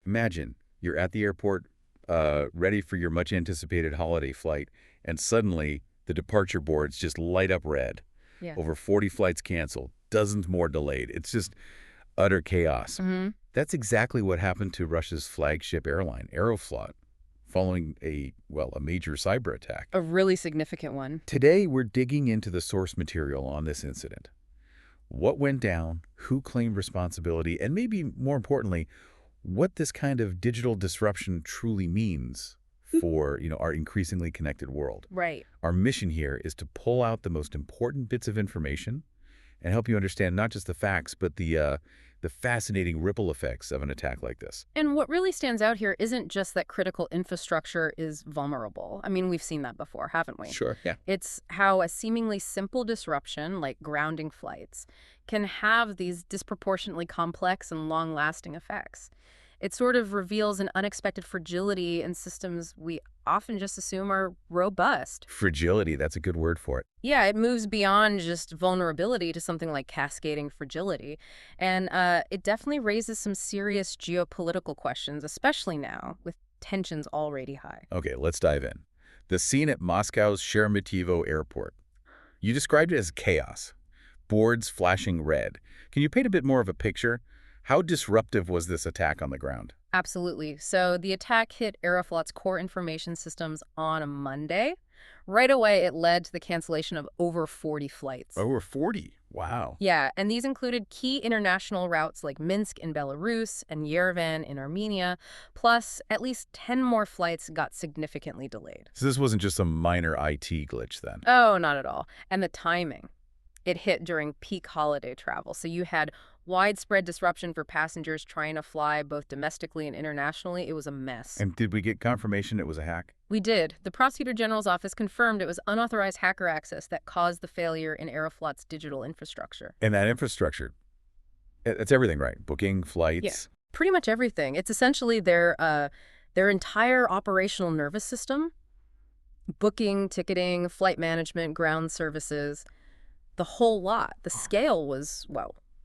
Imagine you're at the airport, ready for your much-anticipated holiday flight, and suddenly the departure boards just light up red. Yeah. Over 40 flights canceled, dozens more delayed. It's just utter chaos. That's exactly what happened to Russia's flagship airline, Aeroflot, following a major cyber attack. A really significant one. Today, we're digging into the source material on this incident. What went down, who claimed responsibility, and maybe more importantly, what this kind of digital disruption truly means for, our increasingly connected world. Right. Our mission here is to pull out the most important bits of information and help you understand not just the facts, but the fascinating ripple effects of an attack like this. And what really stands out here isn't just that critical infrastructure is vulnerable. I mean, we've seen that before, haven't we? Sure, yeah. It's how a seemingly simple disruption, like grounding flights, can have these disproportionately complex and long-lasting effects. It sort of reveals an unexpected fragility in systems we often just assume are robust. Fragility, that's a good word for it. Yeah, it moves beyond just vulnerability to something like cascading fragility. And it definitely raises some serious geopolitical questions, especially now, with tensions already high. Okay, let's dive in. The scene at Moscow's Sheremetyevo airport. You described it as chaos. Boards flashing red. Can you paint a bit more of a picture? How disruptive was this attack on the ground? Absolutely. So the attack hit Aeroflot's core information systems on a Monday. Right away, it led to the cancellation of over 40 flights. Over 40? Wow. Yeah, and these included key international routes like Minsk in Belarus and Yerevan in Armenia, plus at least 10 more flights got significantly delayed. So this wasn't just a minor IT glitch then? Oh, not at all. And the timing. It hit during peak holiday travel. So you had widespread disruption for passengers trying to fly both domestically and internationally. It was a mess. And did we get confirmation it was a hack? We did. The Prosecutor General's office confirmed it was unauthorized hacker access that caused the failure in Aeroflot's digital infrastructure. And that infrastructure, it's everything, right? Booking, flights? Yeah, pretty much everything. It's essentially their entire operational nervous system. Booking, ticketing, flight management, ground services, the whole lot. The scale was,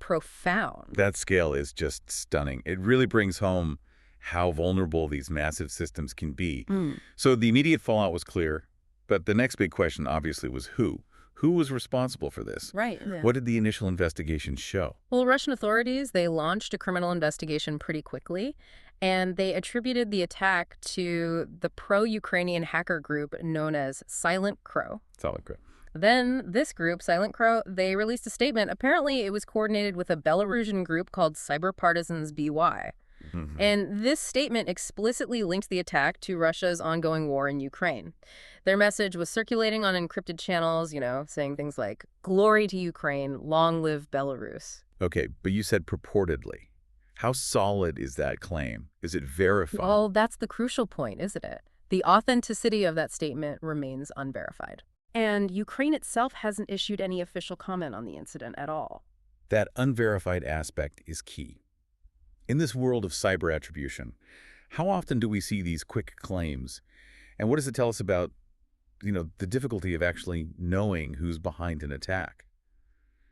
profound. That scale is just stunning. It really brings home how vulnerable these massive systems can be. So the immediate fallout was clear, but the next big question obviously was who? Who was responsible for this? Right. Yeah. What did the initial investigation show? Well, Russian authorities, they launched a criminal investigation pretty quickly, and they attributed the attack to the pro-Ukrainian hacker group known as Silent Crow. Solid Crow. Then this group, Silent Crow, they released a statement. Apparently, it was coordinated with a Belarusian group called Cyberpartisans BY. And this statement explicitly linked the attack to Russia's ongoing war in Ukraine. Their message was circulating on encrypted channels, saying things like, "Glory to Ukraine, long live Belarus." Okay, but you said purportedly. How solid is that claim? Is it verified? Well, that's the crucial point, isn't it? The authenticity of that statement remains unverified. And Ukraine itself hasn't issued any official comment on the incident at all. That unverified aspect is key. In this world of cyber attribution, how often do we see these quick claims? And what does it tell us about, the difficulty of actually knowing who's behind an attack,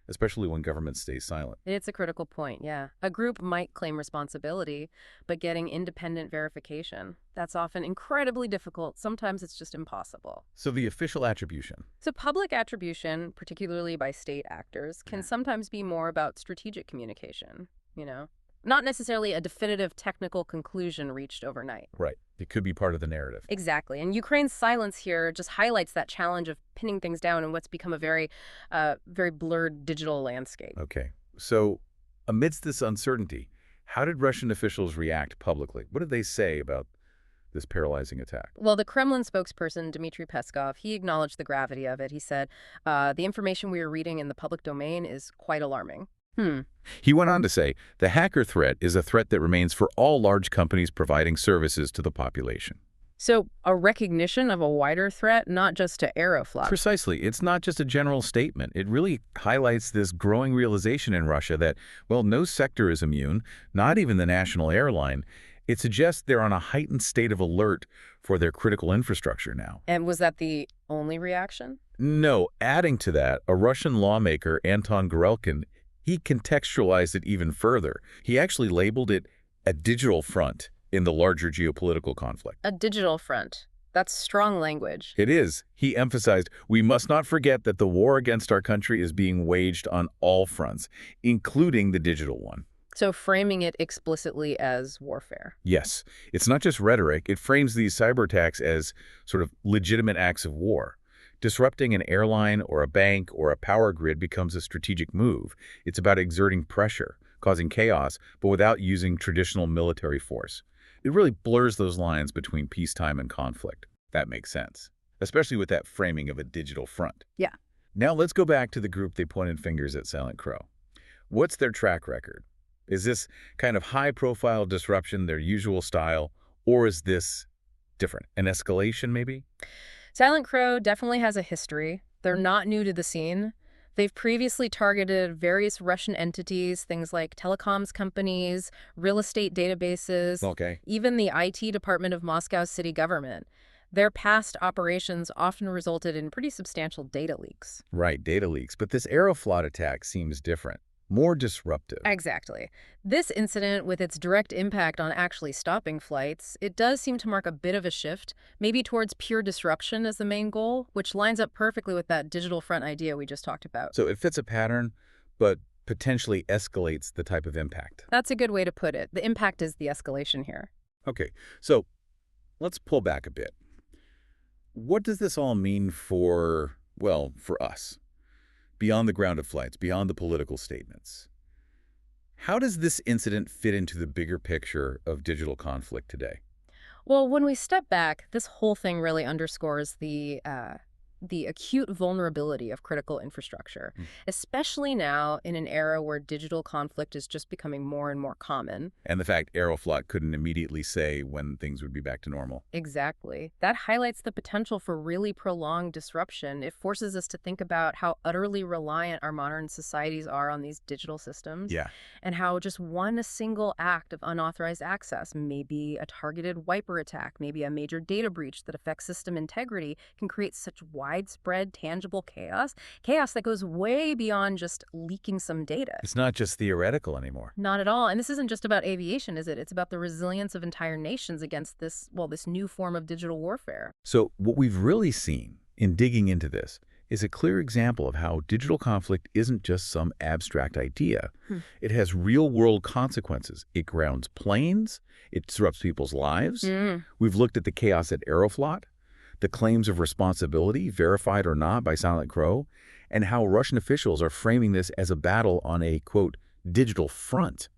especially when government stays silent? It's a critical point, yeah. A group might claim responsibility, but getting independent verification, that's often incredibly difficult. Sometimes it's just impossible. So the official attribution. So public attribution, particularly by state actors, can sometimes be more about strategic communication, Not necessarily a definitive technical conclusion reached overnight. Right. It could be part of the narrative. Exactly. And Ukraine's silence here just highlights that challenge of pinning things down in what's become a very blurred digital landscape. Okay. So amidst this uncertainty, how did Russian officials react publicly? What did they say about this paralyzing attack? Well, the Kremlin spokesperson, Dmitry Peskov, he acknowledged the gravity of it. He said, the information we are reading in the public domain is quite alarming. He went on to say, the hacker threat is a threat that remains for all large companies providing services to the population. So a recognition of a wider threat, not just to Aeroflot. Precisely. It's not just a general statement. It really highlights this growing realization in Russia that, no sector is immune, not even the national airline. It suggests they're on a heightened state of alert for their critical infrastructure now. And was that the only reaction? No. Adding to that, a Russian lawmaker, Anton Gorelkin, he contextualized it even further. He actually labeled it a digital front in the larger geopolitical conflict. A digital front. That's strong language. It is. He emphasized, we must not forget that the war against our country is being waged on all fronts, including the digital one. So framing it explicitly as warfare. Yes, it's not just rhetoric. It frames these cyber attacks as sort of legitimate acts of war. Disrupting an airline or a bank or a power grid becomes a strategic move. It's about exerting pressure, causing chaos, but without using traditional military force. It really blurs those lines between peacetime and conflict. That makes sense, especially with that framing of a digital front. Yeah. Now let's go back to the group they pointed fingers at Silent Crow. What's their track record? Is this kind of high-profile disruption their usual style, or is this different? An escalation, maybe? Silent Crow definitely has a history. They're not new to the scene. They've previously targeted various Russian entities, things like telecoms companies, real estate databases, even the IT department of Moscow's city government. Their past operations often resulted in pretty substantial data leaks. Right, data leaks. But this Aeroflot attack seems different, more disruptive. Exactly. This incident, with its direct impact on actually stopping flights, it does seem to mark a bit of a shift, maybe towards pure disruption as the main goal, which lines up perfectly with that digital front idea we just talked about. So it fits a pattern, but potentially escalates the type of impact. That's a good way to put it. The impact is the escalation here. Okay, so let's pull back a bit. What does this all mean for, well, for us? Beyond the grounded flights, beyond the political statements. How does this incident fit into the bigger picture of digital conflict today? Well, when we step back, this whole thing really underscores the acute vulnerability of critical infrastructure, especially now in an era where digital conflict is just becoming more and more common. And the fact Aeroflot couldn't immediately say when things would be back to normal. Exactly. That highlights the potential for really prolonged disruption. It forces us to think about how utterly reliant our modern societies are on these digital systems. Yeah. And how just one single act of unauthorized access, maybe a targeted wiper attack, maybe a major data breach that affects system integrity, can create such widespread, tangible chaos that goes way beyond just leaking some data. It's not just theoretical anymore. Not at all. And this isn't just about aviation, is it? It's about the resilience of entire nations against this, well, this new form of digital warfare. So what we've really seen in digging into this is a clear example of how digital conflict isn't just some abstract idea. It has real-world consequences. It grounds planes. It disrupts people's lives. We've looked at the chaos at Aeroflot, the claims of responsibility, verified or not, by Silent Crow, and how Russian officials are framing this as a battle on a, quote, digital front.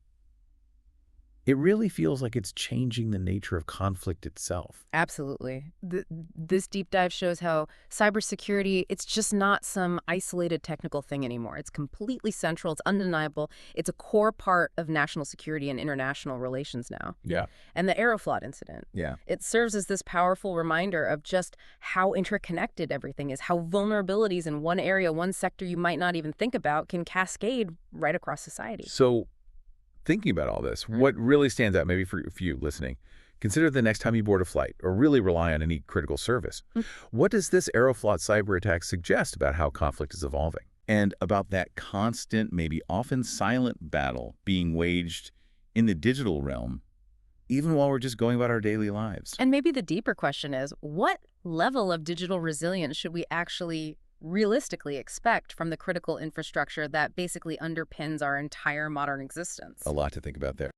It really feels like it's changing the nature of conflict itself. Absolutely. This deep dive shows how cybersecurity, it's just not some isolated technical thing anymore. It's completely central. It's undeniable. It's a core part of national security and international relations now. Yeah. And the Aeroflot incident. Yeah. It serves as this powerful reminder of just how interconnected everything is, how vulnerabilities in one area, one sector you might not even think about can cascade right across society. So, thinking about all this, what really stands out, maybe for you listening, consider the next time you board a flight or really rely on any critical service. What does this Aeroflot cyber attack suggest about how conflict is evolving? And about that constant, maybe often silent battle being waged in the digital realm, even while we're just going about our daily lives? And maybe the deeper question is, what level of digital resilience should we actually realistically expect from the critical infrastructure that basically underpins our entire modern existence? A lot to think about there.